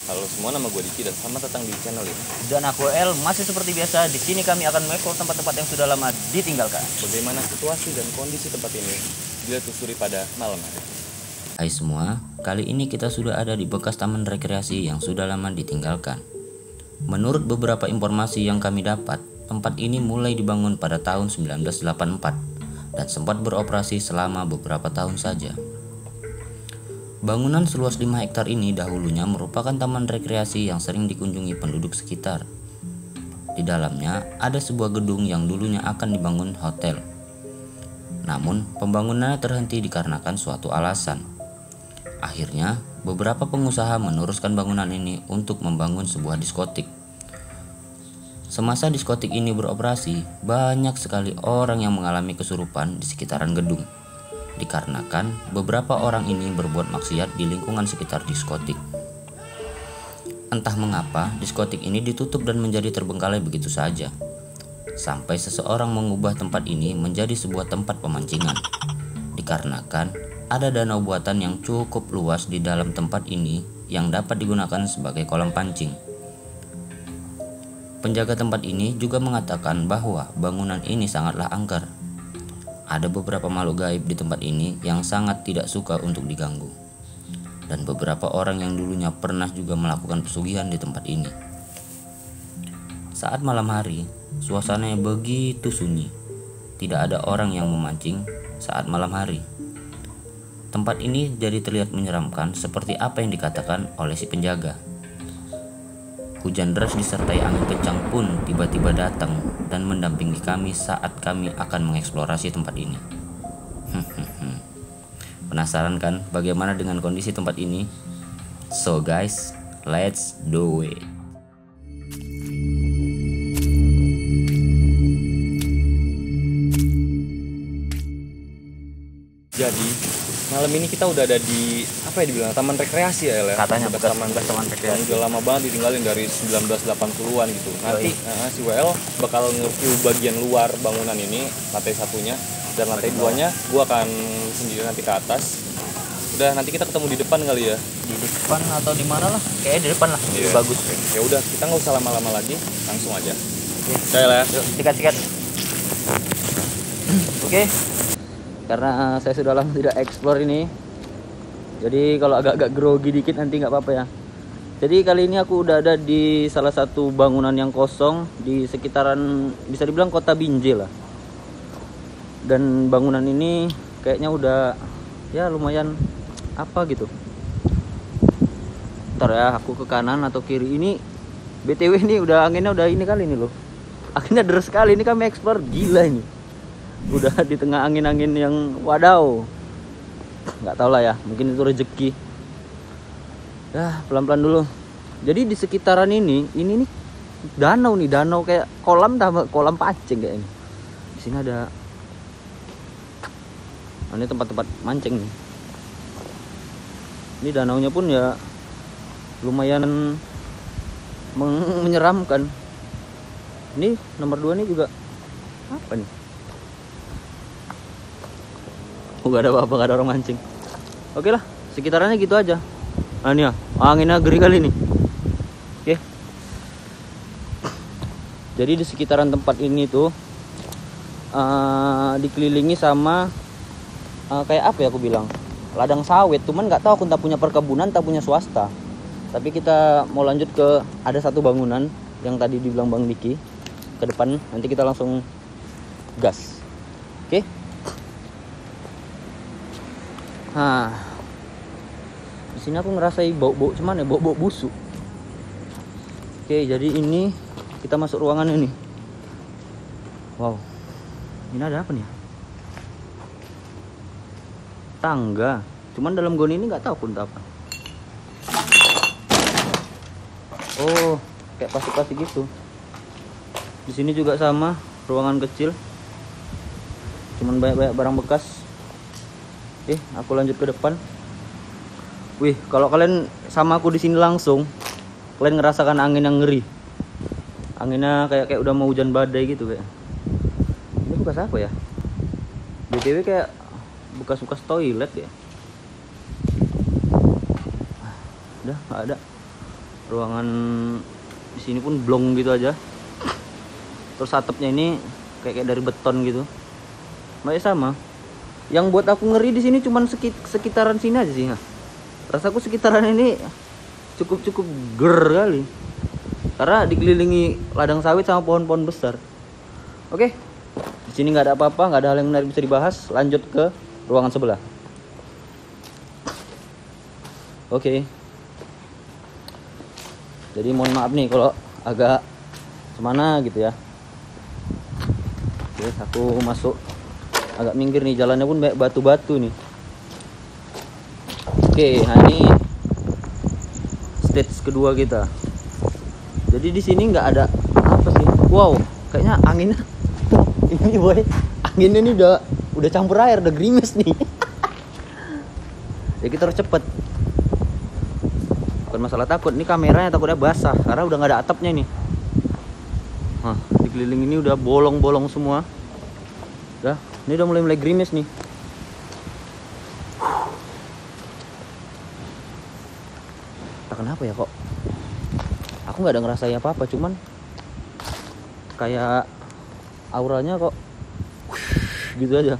Halo semua, nama gue Diki dan selamat datang di channel ini. Dan aku El, masih seperti biasa, di sini kami akan mengeksplor tempat-tempat yang sudah lama ditinggalkan. Bagaimana situasi dan kondisi tempat ini bila telusuri pada malam hari. Hai semua, kali ini kita sudah ada di bekas taman rekreasi yang sudah lama ditinggalkan. Menurut beberapa informasi yang kami dapat, tempat ini mulai dibangun pada tahun 1984 dan sempat beroperasi selama beberapa tahun saja. Bangunan seluas 5 hektar ini dahulunya merupakan taman rekreasi yang sering dikunjungi penduduk sekitar. Di dalamnya ada sebuah gedung yang dulunya akan dibangun hotel. Namun, pembangunannya terhenti dikarenakan suatu alasan. Akhirnya, beberapa pengusaha meneruskan bangunan ini untuk membangun sebuah diskotik. Semasa diskotik ini beroperasi, banyak sekali orang yang mengalami kesurupan di sekitaran gedung. Dikarenakan beberapa orang ini berbuat maksiat di lingkungan sekitar diskotik. Entah mengapa diskotik ini ditutup dan menjadi terbengkalai begitu saja, sampai seseorang mengubah tempat ini menjadi sebuah tempat pemancingan. Dikarenakan ada danau buatan yang cukup luas di dalam tempat ini yang dapat digunakan sebagai kolam pancing. Penjaga tempat ini juga mengatakan bahwa bangunan ini sangatlah angker. Ada beberapa makhluk gaib di tempat ini yang sangat tidak suka untuk diganggu. Dan beberapa orang yang dulunya pernah juga melakukan pesugihan di tempat ini. Saat malam hari, suasananya begitu sunyi. Tidak ada orang yang memancing saat malam hari. Tempat ini jadi terlihat menyeramkan seperti apa yang dikatakan oleh si penjaga. Hujan deras disertai angin kencang pun tiba-tiba datang dan mendampingi kami saat kami akan mengeksplorasi tempat ini. Penasaran kan bagaimana dengan kondisi tempat ini? So guys, let's do it. Jadi malam ini kita udah ada di apa ya dibilang taman rekreasi ya El ya? Katanya bekas taman rekreasi. yang udah lama banget ditinggalin dari 1980-an gitu. Nanti si WL bakal nge-view bagian luar bangunan ini, lantai satunya dan lantai duanya gua akan sendiri nanti ke atas. Udah nanti kita ketemu di depan kali ya. Di depan atau di mana lah? Kayaknya di depan lah, lebih bagus. Ya udah, kita nggak usah lama-lama lagi, langsung aja. Oke. Ya. Yuk, sikat-sikat. Oke. Karena saya sudah lama tidak explore ini, jadi kalau agak-agak grogi dikit nanti nggak apa-apa ya. Jadi kali ini aku udah ada di salah satu bangunan yang kosong di sekitaran, bisa dibilang kota Binjai lah. Dan bangunan ini kayaknya udah ya lumayan apa gitu. Ntar ya, aku ke kanan atau kiri ini. BTW ini udah anginnya udah ini kali ini loh. Anginnya deras sekali, ini kami explore gila ini. Udah di tengah angin-angin yang wadaw. Nggak tahu lah ya, mungkin itu rezeki. Ya pelan-pelan dulu. Jadi di sekitaran ini nih danau nih, danau kayak kolam pancing kayak ini. Di sini ada, ini tempat-tempat mancing nih. Ini danaunya pun ya lumayan menyeramkan. Ini nomor 2 nih juga apa nih? Gak ada apa-apa, gak ada orang mancing. Oke lah, sekitarannya gitu aja. Nah ini ya, anginnya geri kali nih. Oke. Jadi di sekitaran tempat ini tuh dikelilingi sama kayak apa ya aku bilang, ladang sawit. Cuman nggak tahu aku entah punya perkebunan, entah punya swasta. Tapi kita mau lanjut ke ada satu bangunan yang tadi dibilang Bang Diki ke depan. Nanti kita langsung gas. Oke. Nah, di sini aku ngerasain bau-bau cuman ya bau-bau busuk. Oke, jadi ini kita masuk ruangan ini. Wow, ini ada apa nih? Tangga. Cuman dalam gon ini nggak tahu pun apa. Oh, kayak plastik-plastik gitu. Di sini juga sama, ruangan kecil. Cuman banyak-banyak barang bekas. Aku lanjut ke depan. Wih, kalau kalian sama aku di sini langsung, kalian ngerasakan angin yang ngeri. Anginnya kayak udah mau hujan badai gitu kayak. Ini bekas apa ya? BTW kayak bekas-bekas toilet ya. Udah nggak ada. Ruangan di sini pun blong gitu aja. Terus atapnya ini kayak dari beton gitu. Masih sama. Yang buat aku ngeri di sini cuman sekitaran sini aja sih. Nah, rasaku sekitaran ini cukup ger kali. Karena dikelilingi ladang sawit sama pohon-pohon besar. Oke. Di sini nggak ada apa-apa, nggak ada hal yang menarik bisa dibahas. Lanjut ke ruangan sebelah. Oke. Jadi mohon maaf nih kalau agak semana gitu ya. Oke, aku masuk agak minggir nih, jalannya pun banyak batu-batu nih. Oke, nah ini stage kedua kita. Jadi di sini nggak ada apa sih? Wow, kayaknya anginnya ini boy, anginnya ini udah campur air, udah gerimis nih. Ya kita harus cepet. Bukan masalah takut, ini kameranya takutnya basah karena udah nggak ada atapnya nih. Nah, dikeliling ini udah bolong-bolong semua. Udah, ini udah mulai gerimis nih. Tak kenapa ya kok? Aku nggak ada ngerasain apa-apa, cuman kayak auranya kok gitu aja.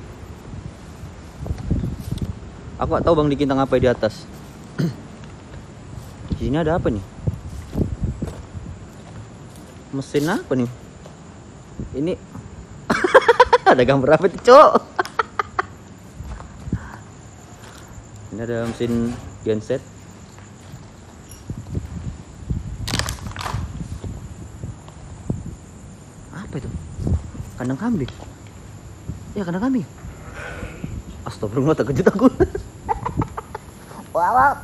Aku nggak tahu Bang Diki ngapain di atas. Di sini ada apa nih? Mesin apa nih? Ini ada gambar apa tuh, Cok? Ini ada mesin genset. Apa itu? Kandang kambing. Ya, kandang kambing. Astagfirullah, terkejut aku. Wow.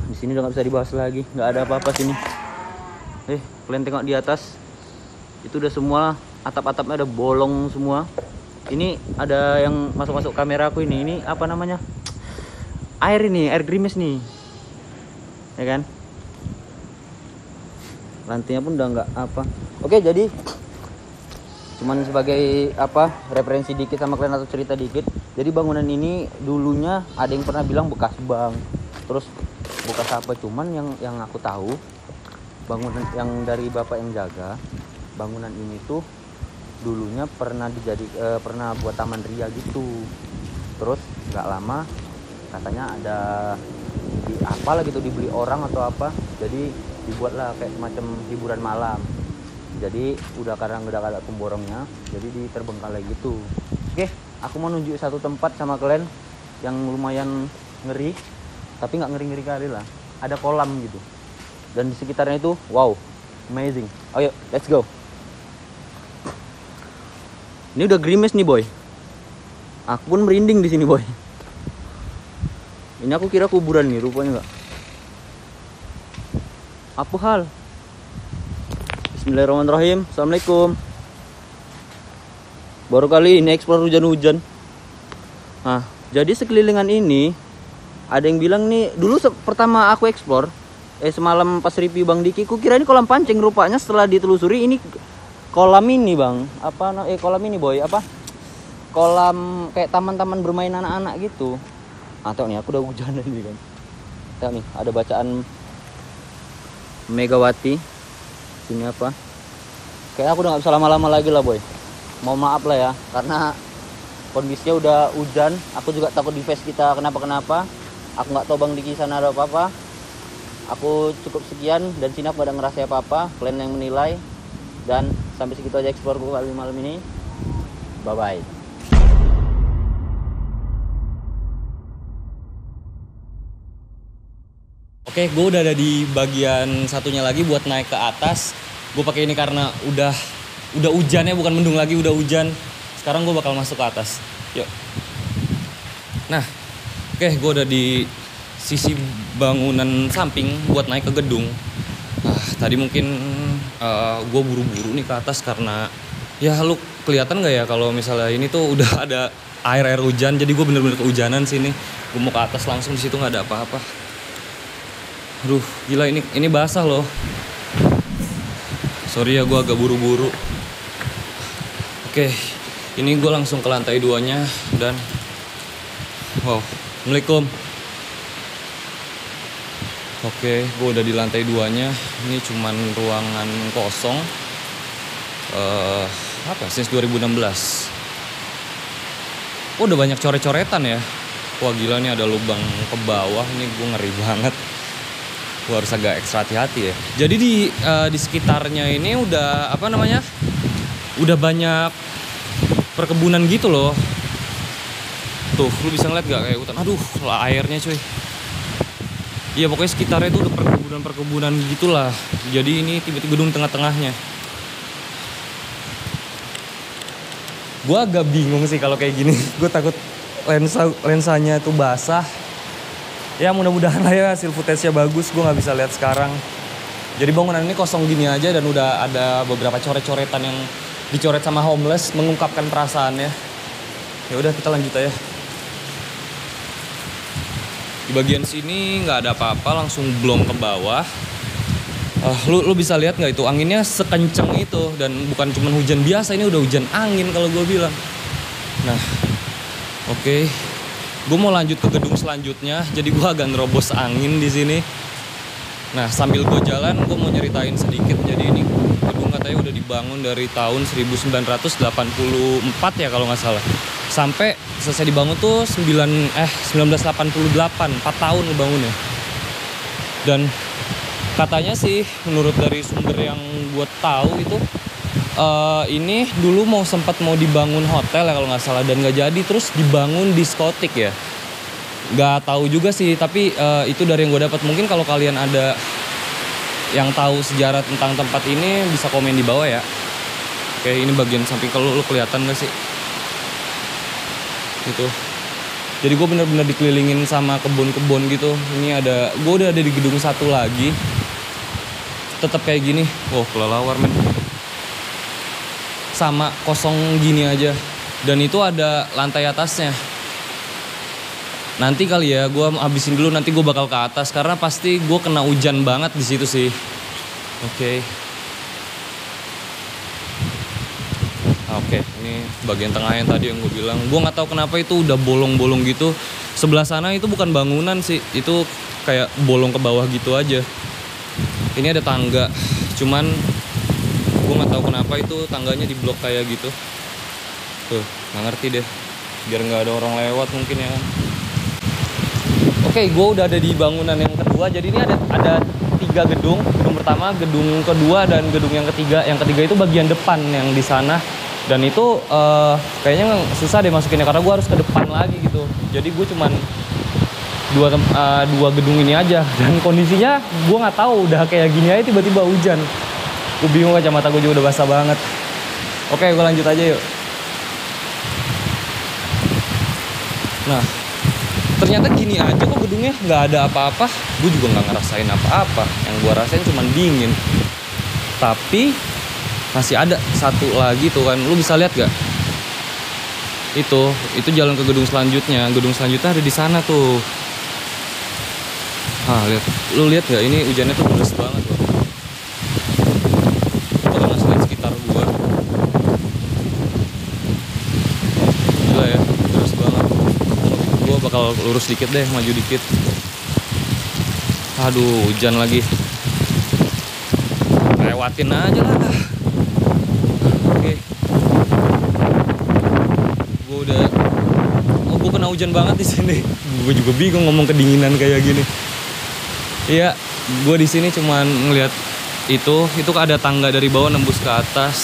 Di sini udah nggak bisa dibahas lagi, nggak ada apa-apa sini. Kalian tengok di atas, itu udah semua atap-atapnya udah bolong semua. Ini ada yang masuk kamera aku ini. Ini apa namanya? Air ini, air gerimis nih, ya kan? Lantainya pun udah nggak apa. Oke, jadi cuman sebagai apa referensi dikit sama kalian atau cerita dikit. Jadi bangunan ini dulunya ada yang pernah bilang bekas bank, terus bekas apa, cuman yang aku tahu bangunan yang dari bapak yang jaga bangunan ini tuh dulunya pernah pernah buat taman ria gitu. Terus nggak lama katanya ada apalah gitu, dibeli orang atau apa, jadi dibuatlah kayak semacam hiburan malam. Jadi udah kadang udah ada pemborongnya, jadi diterbengkalai gitu. Oke, aku mau nunjuk satu tempat sama kalian yang lumayan ngeri, tapi nggak ngeri-ngeri kali lah. Ada kolam gitu, dan di sekitarnya itu wow, amazing. Ayo, let's go. Ini udah gerimis nih boy. Aku pun merinding di sini boy. Ini aku kira kuburan nih, rupanya enggak. Apa hal? Bismillahirrahmanirrahim. Assalamualaikum. Baru kali ini explore hujan-hujan. Nah, jadi sekelilingan ini ada yang bilang nih, dulu pertama aku explore semalam pas review Bang Diki, ku kira ini kolam pancing, rupanya setelah ditelusuri ini kolam ini Bang. Kolam ini boy, apa? Kolam kayak taman-taman bermain anak-anak gitu. Atau nih aku udah hujanan nih kan. Tengok nih, ada bacaan Megawati. Sini apa? Kayak aku udah nggak bisa lama-lama lagi lah boy. Mau maaf lah ya, karena kondisinya udah hujan. Aku juga takut di face kita kenapa-kenapa. Aku nggak tahu Bang Diki sana ada apa-apa. Aku cukup sekian, dan sini aku gak ada ngerasa apa-apa. Kalian yang menilai. Dan sampai segitu aja explore gue kali malam ini. Bye bye. Oke, gue udah ada di bagian satunya lagi buat naik ke atas. Gue pakai ini karena udah hujan ya, bukan mendung lagi, udah hujan. Sekarang gue bakal masuk ke atas. Yuk. Nah, oke, gue udah di sisi bangunan samping buat naik ke gedung. Tadi mungkin gue buru-buru nih ke atas karena ya lu kelihatan nggak ya kalau misalnya ini tuh udah ada air hujan, jadi gue bener-bener kehujanan sini. Gue mau ke atas langsung, di situ nggak ada apa-apa. Aduh, gila ini basah loh. Sorry ya, gue agak buru-buru. Oke, ini gue langsung ke lantai 2-nya dan wow, assalamualaikum. Oke, gue udah di lantai 2-nya. Ini cuman ruangan kosong. Since 2016. Udah banyak coret-coretan ya. Wah gila nih, ada lubang ke bawah. Ini gue ngeri banget. Gue harus agak ekstra hati-hati ya. Jadi di sekitarnya ini udah udah banyak perkebunan gitu loh. Tuh, lu bisa ngeliat gak kayak hutan. Aduh, airnya cuy. Iya pokoknya sekitarnya itu udah perkebunan gitulah. Jadi ini tiba-tiba gedung tengah-tengahnya. Gue agak bingung sih kalau kayak gini. Gue takut lensanya tuh basah. Ya mudah-mudahan lah ya hasil footage-nya bagus. Gue nggak bisa lihat sekarang. Jadi bangunan ini kosong gini aja dan udah ada beberapa coret-coretan yang dicoret sama homeless mengungkapkan perasaannya. Ya udah kita lanjut aja. Di bagian sini nggak ada apa-apa, langsung blong ke bawah. Lu bisa lihat nggak itu anginnya sekencang itu, dan bukan cuma hujan biasa, ini udah hujan angin kalau gue bilang. Nah, oke. Gue mau lanjut ke gedung selanjutnya, jadi gue agak nerobos angin di sini. Nah, sambil gue jalan, gue mau nyeritain sedikit. Jadi ini gedung katanya udah dibangun dari tahun 1984 ya kalau nggak salah. Sampai selesai dibangun tuh 1988, 4 tahun ngebangunnya. Dan katanya sih menurut dari sumber yang gue tahu itu ini dulu sempat mau dibangun hotel ya kalau nggak salah, dan nggak jadi, terus dibangun diskotik ya. Nggak tahu juga sih, tapi itu dari yang gue dapat. Mungkin kalau kalian ada yang tahu sejarah tentang tempat ini bisa komen di bawah ya. Oke, ini bagian samping, kalau lu kelihatan nggak sih? Gitu. Jadi gue bener-bener dikelilingin sama kebun-kebun gitu. Ini gue udah ada di gedung satu lagi. Tetap kayak gini. Wow, kelelawar men. Sama kosong gini aja. Dan itu ada lantai atasnya. Nanti kali ya gue habisin dulu, nanti gue bakal ke atas karena pasti gue kena hujan banget di situ sih. Oke. Oke, ini bagian tengah yang tadi yang gue bilang. Gue nggak tahu kenapa itu udah bolong-bolong gitu. Sebelah sana itu bukan bangunan sih, itu kayak bolong ke bawah gitu aja. Ini ada tangga, cuman gue nggak tahu kenapa itu tangganya diblok kayak gitu. Tuh, nggak ngerti deh. Biar nggak ada orang lewat mungkin ya kan. Oke, gue udah ada di bangunan yang kedua. Jadi ini ada 3 gedung. Gedung pertama, gedung kedua, dan gedung yang ketiga. Yang ketiga itu bagian depan yang di sana. Dan itu kayaknya susah deh masukinnya karena gue harus ke depan lagi gitu. Jadi gue cuman dua gedung ini aja, dan kondisinya gue nggak tahu udah kayak gini aja tiba-tiba hujan. Gue bingung, kacamata gue juga udah basah banget. Oke, gue lanjut aja yuk. Nah, ternyata gini aja kok gedungnya, nggak ada apa-apa. Gue juga nggak ngerasain apa-apa. Yang gue rasain cuma dingin. Tapi masih ada satu lagi tuh kan, lu bisa lihat gak? Itu jalan ke gedung selanjutnya. Gedung selanjutnya ada di sana tuh. Lu lihat gak? Ini hujannya tuh deras banget loh. Itu kan masih lihat sekitar gua. Gila ya, deras banget. Gua bakal lurus dikit deh, maju dikit. Aduh, hujan lagi. Lewatin aja lah. Gue kena hujan banget di sini. Gue juga bingung ngomong kedinginan kayak gini. Iya, gue di sini cuman ngeliat itu ada tangga dari bawah nembus ke atas.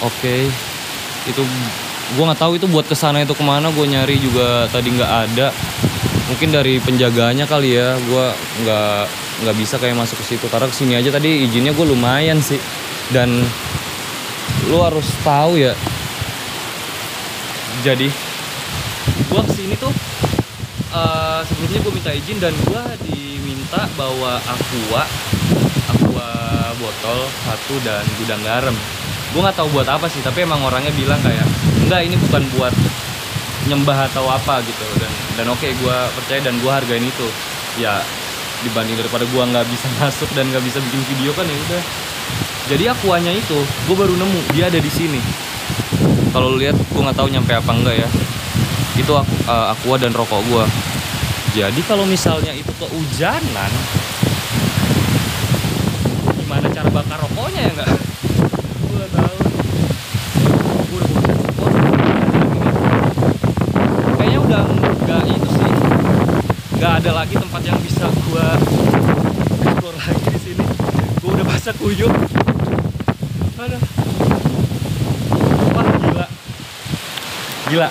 Oke, itu gue nggak tahu itu buat kesana itu kemana. Gue nyari juga tadi nggak ada. Mungkin dari penjaganya kali ya. Gue nggak bisa kayak masuk ke situ karena kesini aja tadi izinnya gue lumayan sih. Dan lu harus tahu ya. Jadi gue kesini tuh sebelumnya gue minta izin, dan gue diminta bawa aqua botol 1 dan gudang garam. Gue nggak tahu buat apa sih, tapi emang orangnya bilang kayak enggak, ini bukan buat nyembah atau apa gitu. Dan oke, gue percaya dan gue hargain itu. Ya dibanding daripada gue nggak bisa masuk dan nggak bisa bikin video kan, ya udah. Jadi aquanya itu gue baru nemu dia ada di sini. Kalau lihat gue nggak tahu nyampe apa enggak ya. Itu aqua dan rokok gue. Jadi kalau misalnya itu kehujanan, gimana cara bakar rokoknya ya nggak? Gue nggak tahu. Gue udah bosan support. Kayaknya udah nggak itu sih. Nggak ada lagi tempat yang bisa gue explore lagi di sini. Gue udah basah kuyup. Aduh. Wah gila. Gila.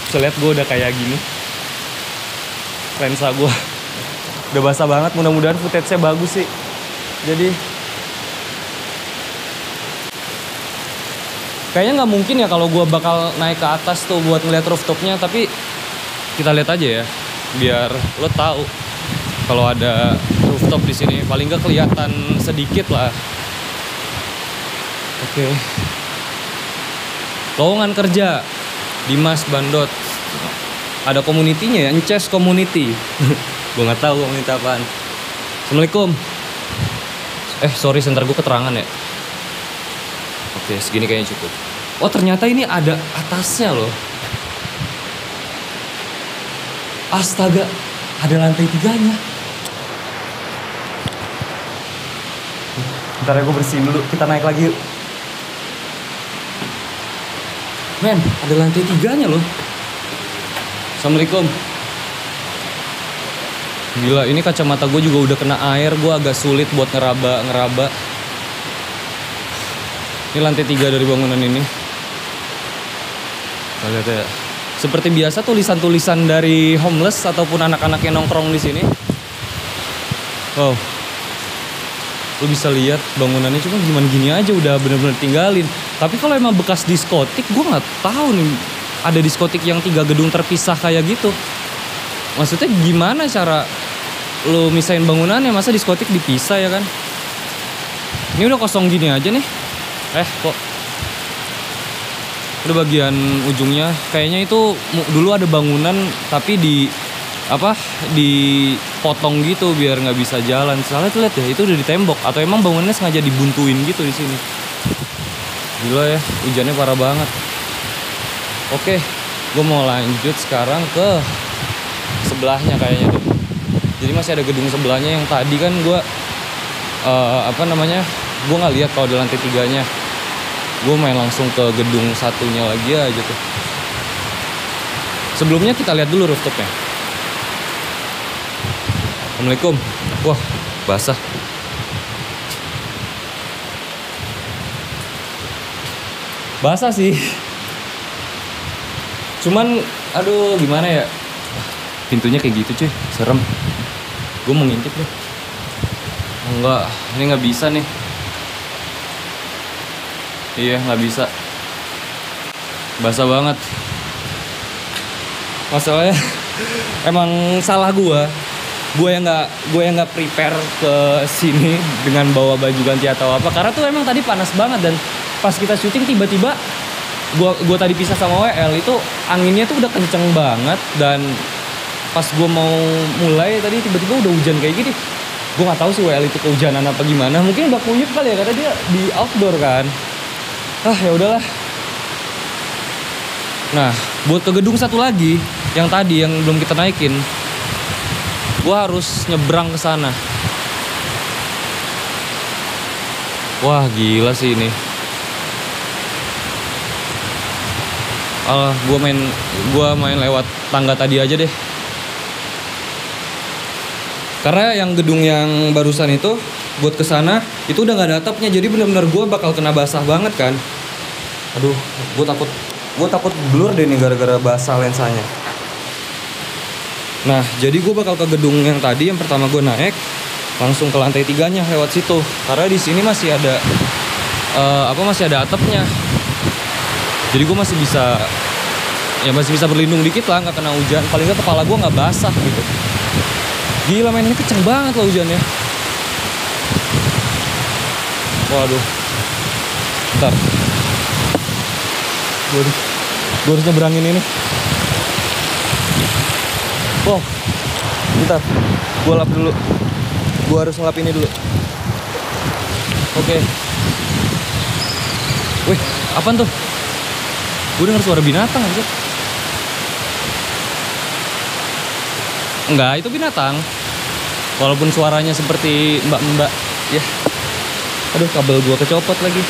Bisa lihat gue udah kayak gini. Lensa gue udah basah banget. Mudah-mudahan footage-nya bagus sih. Jadi kayaknya nggak mungkin ya kalau gue bakal naik ke atas tuh buat ngeliat rooftopnya. Tapi kita lihat aja ya, biar lo tahu kalau ada rooftop di sini. Paling nggak kelihatan sedikit lah. Oke. Lowongan kerja Dimas Bandot. Ada komunitinya ya, Ences Community. Gue nggak tahu komuniti apaan. Assalamualaikum. Sorry, sebentar gue keterangan ya. Oke, segini kayaknya cukup. Oh, ternyata ini ada atasnya loh. Astaga, ada lantai 3-nya. Bentar ya, gue bersihin dulu. Kita naik lagi yuk. Men, ada lantai 3-nya loh. Assalamualaikum. Gila, ini kacamata gue juga udah kena air. Gue agak sulit buat ngeraba. Ini lantai 3 dari bangunan ini. Kita lihat ya. Seperti biasa tulisan-tulisan dari homeless ataupun anak-anak yang nongkrong di sini. Wow. Lu bisa lihat bangunannya, cuma gini aja udah bener-bener tinggalin. Tapi kalau emang bekas diskotik, gue nggak tahu nih ada diskotik yang 3 gedung terpisah kayak gitu. Maksudnya gimana cara lu misahin bangunannya? Masa diskotik dipisah ya kan? Ini udah kosong gini aja nih. Kok udah bagian ujungnya. Kayaknya itu dulu ada bangunan tapi dipotong gitu biar nggak bisa jalan. Soalnya tuh lihat ya, itu udah ditembok atau emang bangunannya sengaja dibuntuin gitu di sini. Gila ya, hujannya parah banget. Oke, gue mau lanjut sekarang ke sebelahnya kayaknya deh. Jadi masih ada gedung sebelahnya yang tadi kan gue gue nggak lihat kalau di lantai 3-nya. Gue main langsung ke gedung satunya lagi aja tuh. Sebelumnya kita lihat dulu rooftopnya. Assalamualaikum. Wah, basah. Basah sih. Cuman, aduh gimana ya. Pintunya kayak gitu cuy, serem. Gue mau ngintip deh. Enggak, ini nggak bisa nih. Iya, nggak bisa. Basah banget. Masalahnya emang salah gue yang nggak prepare ke sini dengan bawa baju ganti atau apa. Karena tuh emang tadi panas banget dan pas kita syuting tiba-tiba gue tadi pisah sama WL itu anginnya tuh udah kenceng banget dan pas gue mau mulai tadi tiba-tiba udah hujan kayak gini. Gue nggak tahu sih WL itu kehujanan apa gimana. Mungkin udah kuyup kali ya karena dia di outdoor kan. Ya udahlah. Nah, buat ke gedung satu lagi yang tadi yang belum kita naikin, gue harus nyebrang ke sana. Wah, gila sih ini. Gue main lewat tangga tadi aja deh. Karena yang gedung yang barusan itu buat kesana itu udah nggak ada atapnya, jadi benar-benar gue bakal kena basah banget kan. Aduh, gue takut blur deh nih gara-gara basah lensanya. Nah, jadi gue bakal ke gedung yang tadi yang pertama gue naik, langsung ke lantai 3-nya lewat situ. Karena di sini masih ada masih ada atapnya. Jadi gue masih bisa berlindung dikit lah, nggak kena hujan. Paling nggak kepala gue nggak basah gitu. Gila men, ini kenceng banget loh hujannya. Waduh. Bentar. Gue harus nyebrangin ini. Wow. Bentar. Gue lap dulu. Gue harus ngelap ini dulu. Oke. Wih, apaan tuh? Gue denger suara binatang aja. Enggak, itu binatang. Walaupun suaranya seperti mbak-mbak. Ya. Aduh, kabel gua kecopot lagi.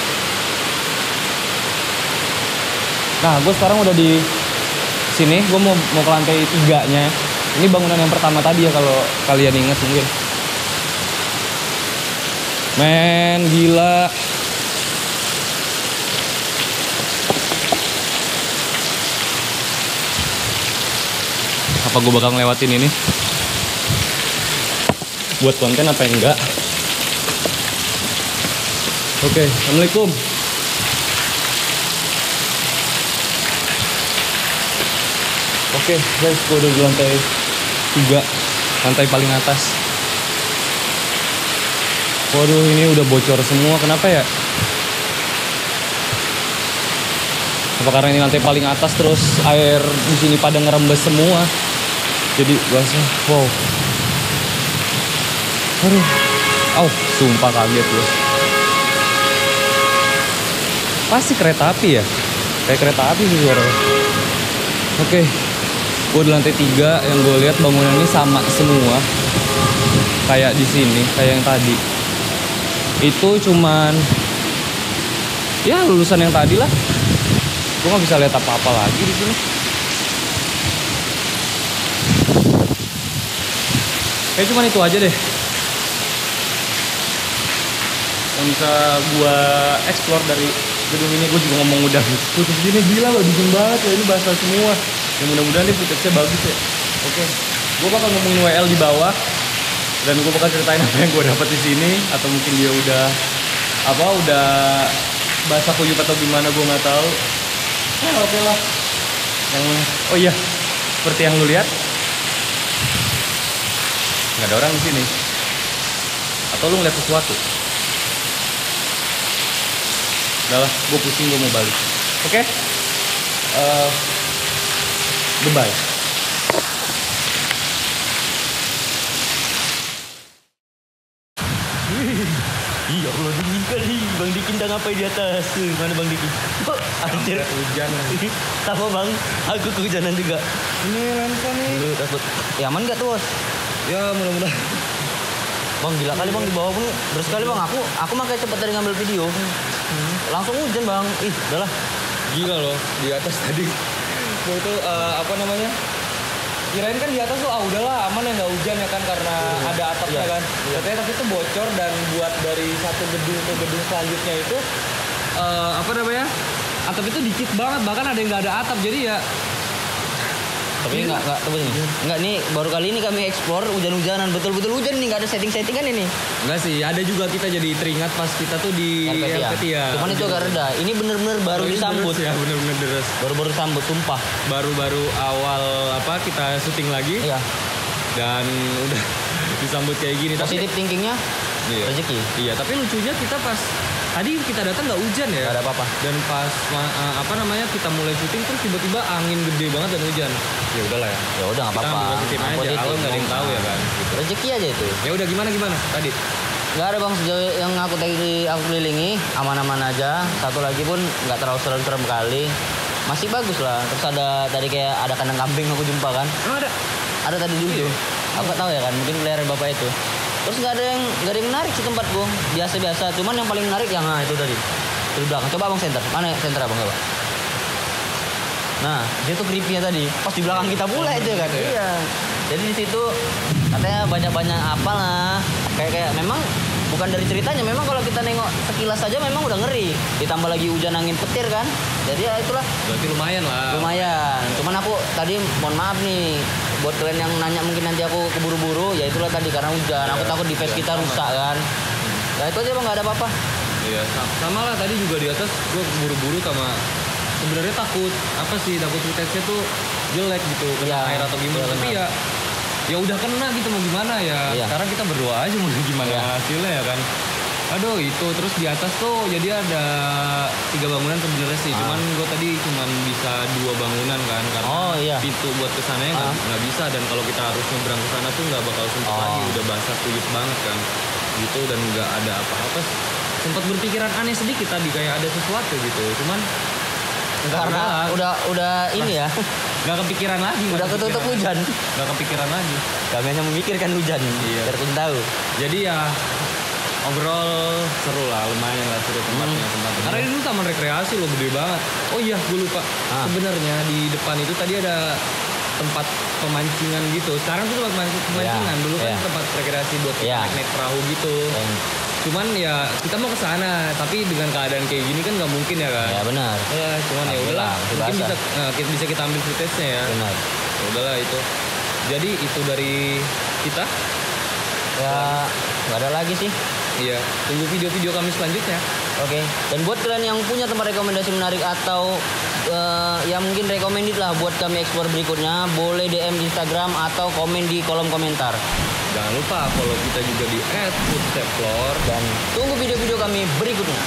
Nah, gue sekarang udah di sini. Gue mau ke lantai 3-nya. Ini bangunan yang pertama tadi ya, kalau kalian ingat mungkin. Men, gila. Apa gue bakal ngelewatin ini? Buat konten apa enggak? Oke, assalamualaikum. Oke, guys, gue udah di lantai 3, lantai paling atas. Waduh, ini udah bocor semua. Kenapa ya? Apa karena ini lantai paling atas terus air di sini pada ngerembes semua? Jadi basah. Wow. Aduh. Sumpah kaget loh. Pasti kereta api ya? Kayak kereta api sih suaranya. Oke. Gue di lantai 3, yang gue lihat bangunannya sama semua. Kayak di sini, kayak yang tadi. Itu cuman ya lulusan yang tadi lah. Gue nggak bisa lihat apa-apa lagi di sini. Kayak cuman itu aja deh yang bisa gue explore dari gedung ini. Gue juga ngomong udah putus gini, gila loh, dingin banget ya, ini basah semua. Ya mudah-mudahan nih footage-nya bagus ya. Oke, gue bakal ngomongin WL di bawah dan gue bakal ceritain apa yang gue dapat di sini, atau mungkin dia udah basah kuyup atau gimana, gue nggak tahu. Oke lah. Oh iya, seperti yang lu lihat, nggak ada orang di sini. Atau lu ngeliat sesuatu? Udah lah, gue pusing, gue mau balik. Oke? Goodbye. Iya Allah, dingin kali. Bang Dikin dah ngapain di atas? Mana Bang Dikin? Oh, anjir. Hujan. Sama Bang, aku kehujanan juga. Ini lensa nih. Lu takut. Ya aman gak tuh, Bos? Ya mudah-mudahan. Bang, gila kali Bang, di bawah pun beres kali Bang. Aku makanya cepet tadi ngambil video. Langsung hujan Bang. Ih, udahlah. Gila loh, di atas tadi. Gue itu apa namanya? Kirain kan di atas tuh udahlah aman ya, nggak hujan ya kan, karena ada atapnya kan. Ternyata tapi itu bocor, dan buat dari satu gedung ke gedung selanjutnya itu apa namanya? Atap itu dikit banget, bahkan ada yang nggak ada atap. Jadi ya Tapi enggak tunggu nih. Enggak, nih baru kali ini kami explore hujan-hujanan, betul-betul hujan nih, enggak ada setting-settingan ini. enggak sih, ada juga kita jadi teringat pas kita tuh di Helvetia. Cuman itu agak reda. Ini bener-bener baru disambut. Ya, bener-bener deres. Baru-baru disambut, sumpah. Baru-baru awal kita syuting lagi. Iya. Dan udah disambut kayak gini. Positif thinkingnya rezeki. Iya, tapi lucunya kita pas tadi kita datang nggak hujan ya. Nggak ada apa-apa. Dan pas kita mulai syuting terus tiba-tiba angin gede banget dan hujan. Ya udahlah ya. Ya udah nggak apa-apa. Kita positif aja. Kalau nggak ada yang tahu ya kan. Gitu. Rezeki aja itu. Ya udah, gimana tadi? Nggak ada Bang, sejauh yang aku kelilingi aman-aman aja. Satu lagi pun nggak terlalu serem-serem kali. Masih bagus lah. Terus ada tadi kayak ada kandang kambing aku jumpa kan. Ada. Ada tadi dulu. Aku nggak tahu ya kan, mungkin peliharaan bapak itu. Terus nggak ada yang menarik sih tempatku, biasa-biasa. Cuman yang paling menarik yang itu tadi di belakang. Coba Abang center, mana center Abang, coba. Nah, dia tuh creepy-nya tadi, pas di belakang kita pula itu kan. Iya. Jadi di situ katanya banyak-banyak apalah. Kayak memang bukan dari ceritanya, memang kalau kita nengok sekilas saja memang udah ngeri. Ditambah lagi hujan angin petir kan. Jadi ya itulah. Berarti lumayan lah. Lumayan. Cuman aku tadi mohon maaf nih buat kalian yang nanya, mungkin nanti aku keburu-buru, ya itulah tadi karena hujan. Aku takut device kita rusak kan. Ya itu aja Bang, nggak ada apa-apa. Iya, sama lah tadi juga di atas gue buru-buru sama sebenarnya takut footage-nya tuh jelek gitu, kena air atau gimana. Tapi ya udah kena gitu, mau gimana ya. Sekarang kita berdoa aja mau gimana hasilnya ya kan. Aduh, itu terus di atas tuh jadi ada 3 bangunan sebenarnya sih. Cuman gue tadi bisa 2 bangunan kan, karena pintu buat kesananya nggak bisa, dan kalau kita harus nyebrang ke sana tuh nggak bakal sempat lagi, udah basah kuyup banget kan gitu, dan nggak ada apa-apa. Sempat berpikiran aneh sedikit tadi, kayak ada sesuatu gitu. Cuman Karena udah ini ya. Nggak kepikiran lagi. Udah ketutup hujan. Nggak kepikiran lagi. Kami hanya memikirkan hujan. Iya. Biar pun tahu. Jadi ya overall seru lah, lumayan lah seru tempatnya. Karena ini tuh taman rekreasi loh, gede banget. Oh iya, gue lupa. Sebenarnya di depan itu tadi ada tempat pemancingan gitu. Sekarang tuh tempat pemancingan. Dulu kan tempat rekreasi buat naik perahu gitu. Cuman ya kita mau ke sana, tapi dengan keadaan kayak gini kan nggak mungkin ya kan. Ya benar. Ya cuman ya udahlah. Mungkin bisa kita ambil footage-nya ya. Benar. Ya udahlah itu. Jadi itu dari kita. Ya nggak ada lagi sih. Iya, tunggu video-video kami selanjutnya. Oke. Dan buat kalian yang punya tempat rekomendasi menarik atau yang mungkin recommended lah buat kami explore berikutnya, boleh DM di Instagram atau komen di kolom komentar. Jangan lupa follow kita juga di @foodstepfloor dan tunggu video-video kami berikutnya.